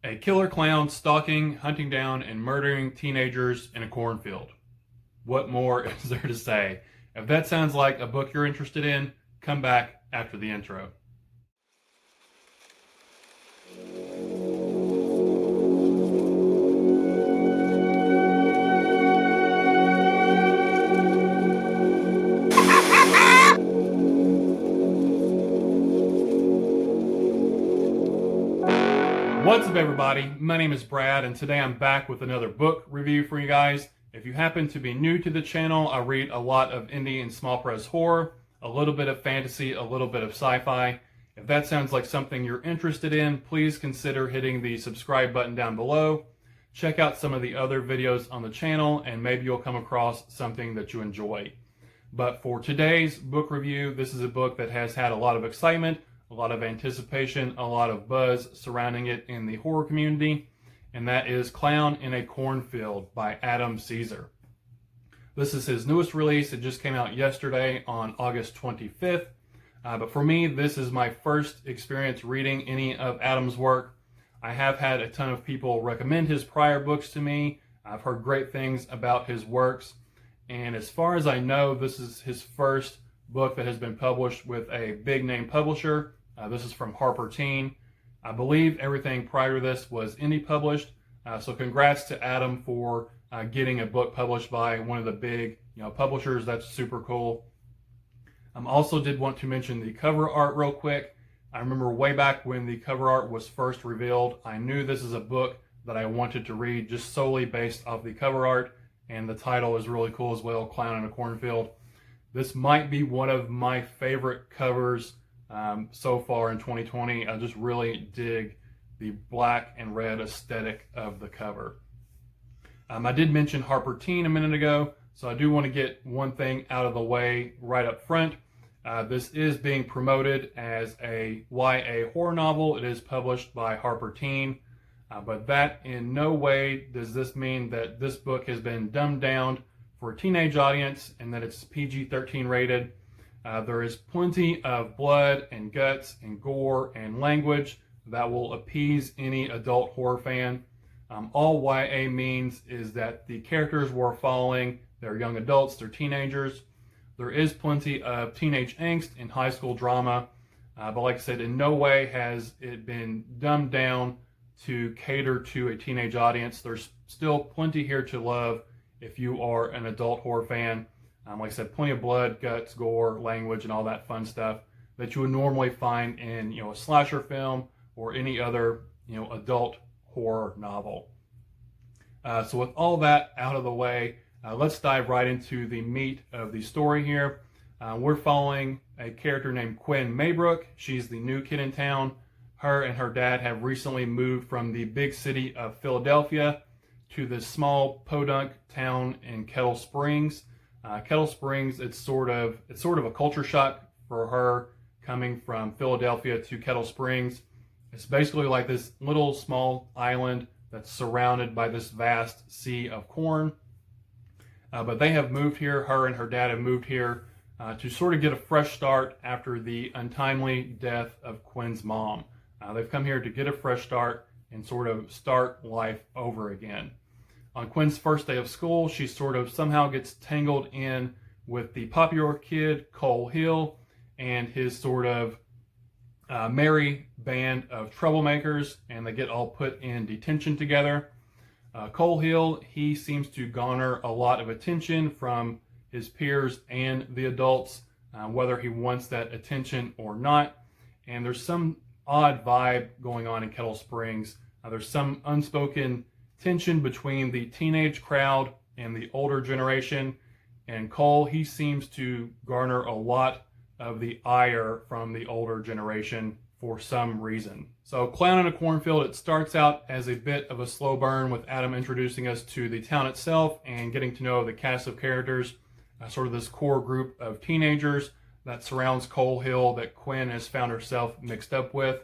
A killer clown stalking, hunting down, and murdering teenagers in a cornfield. What more is there to say? If that sounds like a book you're interested in, come back after the intro. What's up, everybody? My name is Brad, and today I'm back with another book review for you guys. If you happen to be new to the channel, I read a lot of indie and small press horror, a little bit of fantasy, a little bit of sci-fi. If that sounds like something you're interested in, please consider hitting the subscribe button down below. Check out some of the other videos on the channel, and maybe you'll come across something that you enjoy. But for today's book review, this is a book that has had a lot of excitement, a lot of anticipation, a lot of buzz surrounding it in the horror community, and that is Clown in a Cornfield by Cesare. This is his newest release. It just came out yesterday on August 25th, but for me, this is my first experience reading any of Adam's work. I have had a ton of people recommend his prior books to me. I've heard great things about his works, and as far as I know, this is his first book that has been published with a big name publisher. This is from Harper Teen. I believe everything prior to this was indie published. So congrats to Adam for getting a book published by one of the big publishers. That's super cool. Also did want to mention the cover art real quick. I remember way back when the cover art was first revealed, I knew this is a book that I wanted to read just solely based off the cover art, and the title is really cool as well, Clown in a Cornfield. This might be one of my favorite covers so far in 2020. I just really dig the black and red aesthetic of the cover. I did mention Harper Teen a minute ago, so I do want to get one thing out of the way right up front. This is being promoted as a YA horror novel. It is published by Harper Teen, but that in no way does this mean that this book has been dumbed down for a teenage audience and that it's PG-13 rated. There is plenty of blood and guts and gore and language that will appease any adult horror fan. All YA means is that the characters we're following, they're young adults, they're teenagers. There is plenty of teenage angst and high school drama, but like I said, in no way has it been dumbed down to cater to a teenage audience. There's still plenty here to love if you are an adult horror fan. Like I said, plenty of blood, guts, gore, language, and all that fun stuff that you would normally find in a slasher film or any other adult horror novel. So with all that out of the way, let's dive right into the meat of the story here. We're following a character named Quinn Maybrook. She's the new kid in town. Her and her dad have recently moved from the big city of Philadelphia to this small podunk town in Kettle Springs. Kettle Springs, it's sort of a culture shock for her coming from Philadelphia to Kettle Springs. It's basically like this little small island that's surrounded by this vast sea of corn. But they have moved here, her and her dad have moved here to sort of get a fresh start after the untimely death of Quinn's mom. They've come here to get a fresh start and sort of start life over again. On Quinn's first day of school, she sort of somehow gets tangled in with the popular kid, Cole Hill, and his sort of merry band of troublemakers, and they get all put in detention together. Cole Hill, he seems to garner a lot of attention from his peers and the adults, whether he wants that attention or not. And there's some odd vibe going on in Kettle Springs. There's some unspoken tension between the teenage crowd and the older generation, and Cole, he seems to garner a lot of the ire from the older generation for some reason. So Clown in a Cornfield, it starts out as a bit of a slow burn with Adam introducing us to the town itself and getting to know the cast of characters, sort of this core group of teenagers that surrounds Cole Hill that Quinn has found herself mixed up with.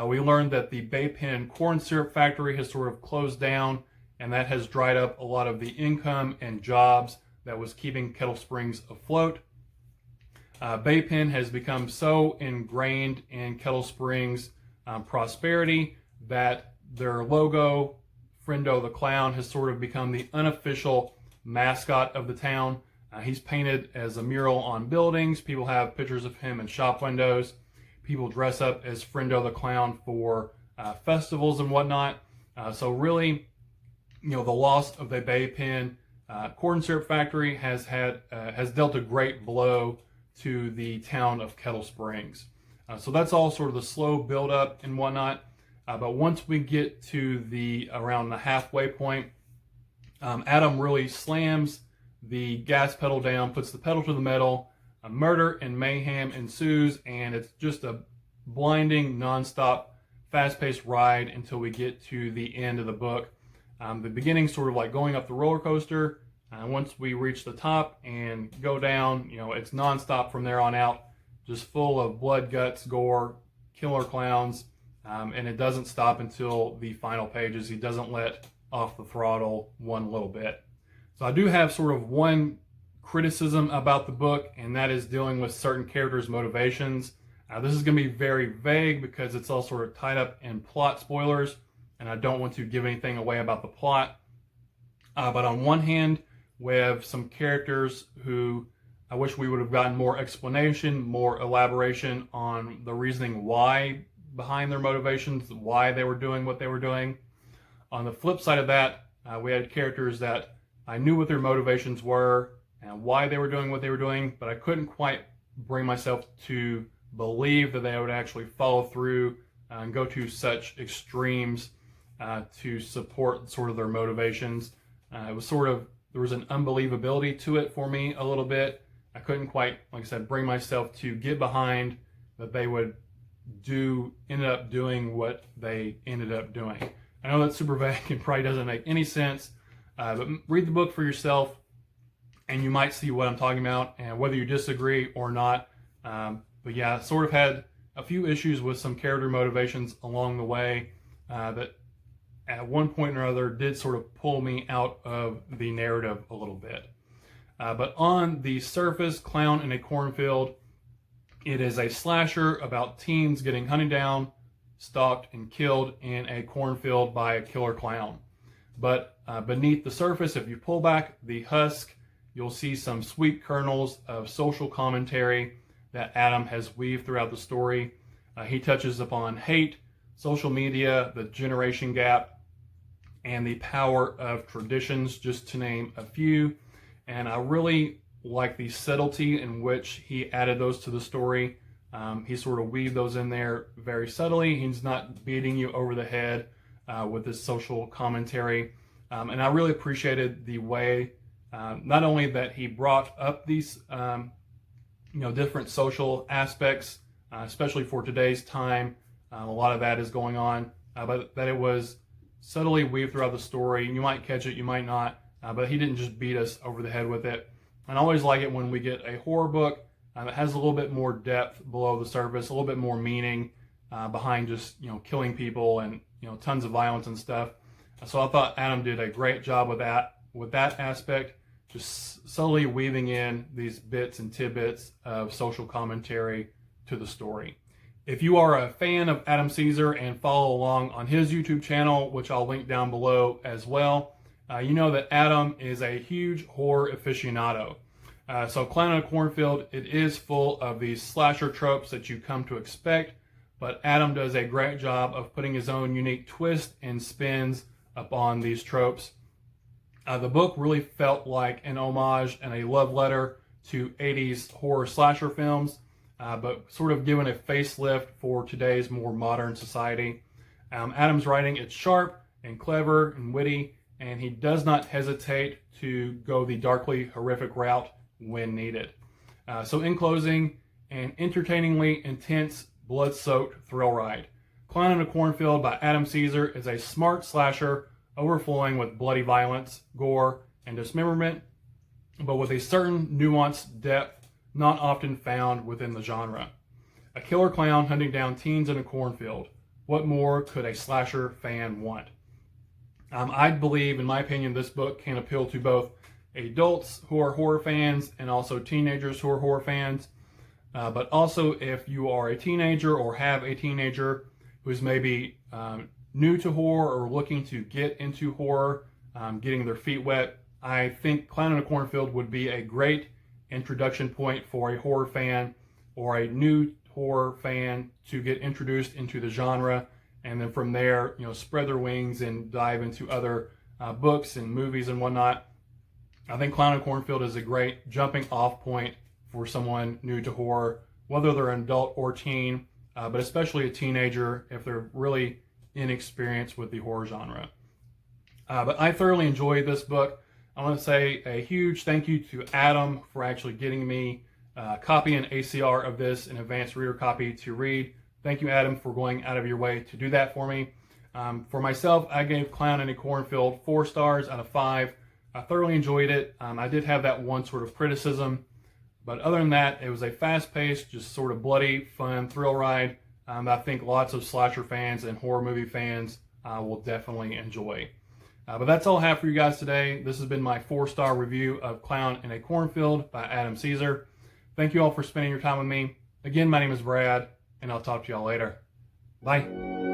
We learned that the Bay Pen corn syrup factory has sort of closed down, and that has dried up a lot of the income and jobs that was keeping Kettle Springs afloat. Bay Pen has become so ingrained in Kettle Springs prosperity that their logo, Friendo the Clown, has sort of become the unofficial mascot of the town. He's painted as a mural on buildings. People have pictures of him in shop windows. People dress up as Friendo the Clown for festivals and whatnot. So really, the loss of the Bay Pen corn syrup factory has dealt a great blow to the town of Kettle Springs. So that's all sort of the slow build up and whatnot. But once we get to around the halfway point, Adam really slams the gas pedal down, puts the pedal to the metal. Murder and mayhem ensues, and it's just a blinding, nonstop, fast-paced ride until we get to the end of the book. The beginning sort of like going up the roller coaster. Once we reach the top and go down, it's nonstop from there on out, just full of blood, guts, gore, killer clowns, and it doesn't stop until the final pages. He doesn't let off the throttle one little bit. So I do have sort of one criticism about the book, and that is dealing with certain characters' motivations. This is going to be very vague because it's all sort of tied up in plot spoilers, and I don't want to give anything away about the plot. But on one hand, we have some characters who I wish we would have gotten more explanation, more elaboration on the reasoning why behind their motivations, why they were doing what they were doing. On the flip side of that, we had characters that I knew what their motivations were and why they were doing what they were doing, but I couldn't quite bring myself to believe that they would actually follow through and go to such extremes to support sort of their motivations. It was sort of, there was an unbelievability to it for me a little bit. I couldn't quite, like I said, bring myself to get behind that they would ended up doing what they ended up doing. I know that's super vague and probably doesn't make any sense, but read the book for yourself and you might see what I'm talking about and whether you disagree or not. But yeah, sort of had a few issues with some character motivations along the way that at one point or other did sort of pull me out of the narrative a little bit. But on the surface, Clown in a Cornfield, it is a slasher about teens getting hunted down, stalked, and killed in a cornfield by a killer clown. But beneath the surface, if you pull back the husk, you'll see some sweet kernels of social commentary that Adam has weaved throughout the story. He touches upon hate, social media, the generation gap, and the power of traditions, just to name a few. And I really like the subtlety in which he added those to the story. He sort of weaved those in there very subtly. He's not beating you over the head with this social commentary. And I really appreciated the way, not only that he brought up these different social aspects, especially for today's time. A lot of that is going on, but that it was subtly weaved throughout the story. You might catch it, you might not, but he didn't just beat us over the head with it. And I always like it when we get a horror book that has a little bit more depth below the surface, a little bit more meaning behind just killing people and tons of violence and stuff. So I thought Adam did a great job with that aspect, just subtly weaving in these bits and tidbits of social commentary to the story. If you are a fan of Adam Cesare and follow along on his YouTube channel, which I'll link down below as well, you know that Adam is a huge horror aficionado. So Clown in a Cornfield, it is full of these slasher tropes that you come to expect, but Adam does a great job of putting his own unique twist and spins upon these tropes. The book really felt like an homage and a love letter to 80s horror slasher films, but sort of given a facelift for today's more modern society. Adam's writing, it's sharp and clever and witty, and he does not hesitate to go the darkly horrific route when needed. So in closing, an entertainingly intense, blood-soaked thrill ride. Clown in a Cornfield by Adam Cesare is a smart slasher overflowing with bloody violence, gore, and dismemberment, but with a certain nuanced depth not often found within the genre. A killer clown hunting down teens in a cornfield. What more could a slasher fan want? I believe, in my opinion, this book can appeal to both adults who are horror fans and also teenagers who are horror fans. But also if you are a teenager or have a teenager who's maybe new to horror or looking to get into horror, getting their feet wet, I think Clown in a Cornfield would be a great introduction point for a horror fan or a new horror fan to get introduced into the genre, and then from there, spread their wings and dive into other books and movies and whatnot. I think Clown in a Cornfield is a great jumping off point for someone new to horror, whether they're an adult or teen, but especially a teenager if they're really inexperienced with the horror genre. But I thoroughly enjoyed this book. I want to say a huge thank you to Adam for actually getting me a copy and ACR of this, an advanced reader copy to read. Thank you, Adam, for going out of your way to do that for me. For myself, I gave Clown in a Cornfield 4 stars out of 5. I thoroughly enjoyed it. I did have that one sort of criticism, but other than that, it was a fast-paced, just sort of bloody, fun thrill ride. I think lots of slasher fans and horror movie fans will definitely enjoy. But that's all I have for you guys today. This has been my 4-star review of Clown in a Cornfield by Adam Cesare. Thank you all for spending your time with me. Again, my name is Brad, and I'll talk to y'all later. Bye.